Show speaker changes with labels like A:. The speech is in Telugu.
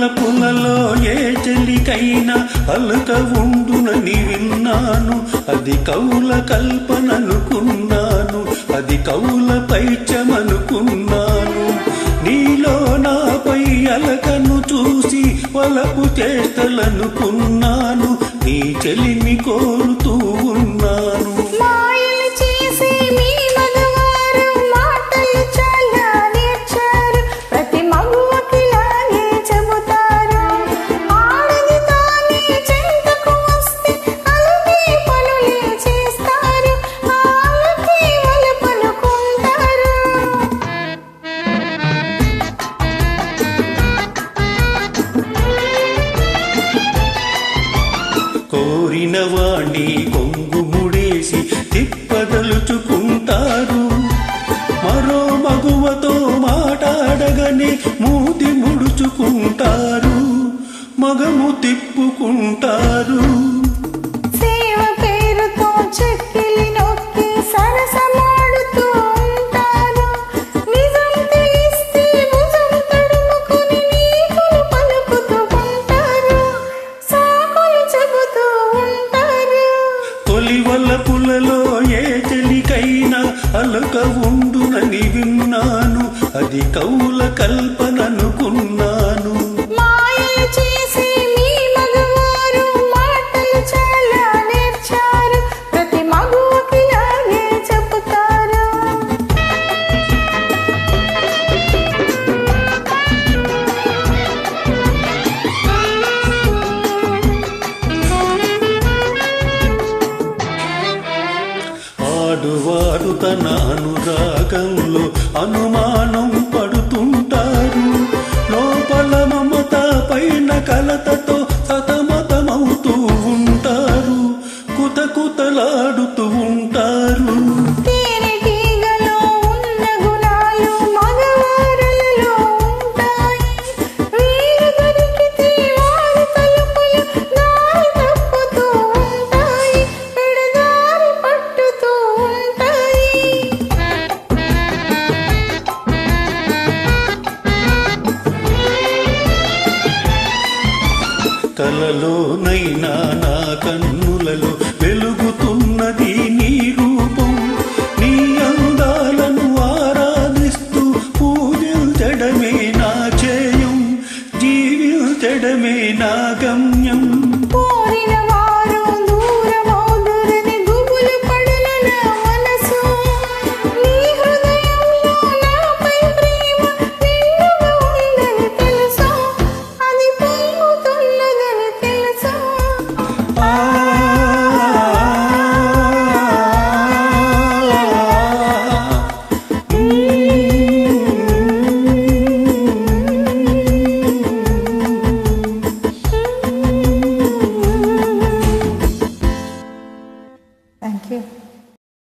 A: వలపులలో ఏ చెలికైనా అలక ఉండునని విన్నాను. అది కవుల కల్పననుకున్నాను, అది కవుల పైచమనుకున్నాను. నీలో నాపై అలకను చూసి వలపు చేష్టలనుకున్నాను. నీ చెలిమి కోరుతూ ఉన్నాను. కోరిన వాణ్ణి కొంగు ముడేసి తిప్పదలుచుకుంటారు. మరో మగువతో మాట్లాడగానే మూతి ముడుచుకుంటారు, మగము తిప్పుకుంటారు. వలపులలో ఏ చెలికైనా అలక ఉండునని విన్నాను. అది కవుల కల్పననుకున్నాను. ఆడువారు తన అనురాగంలో అనుమానం పడుతుంటారు. లోపల మమత పైన కలతతో సతమతమవుతూ ఉంటారు, కుతకుతలాడుతూ ఉంటారు. కలలోనైనా నా కన్నులలో వెలుగుతున్నది నీ రూపం. నీ అందాలను ఆరాధిస్తూ పూజించడమే నా చేయం, జీవించడమే నా గమ్యం.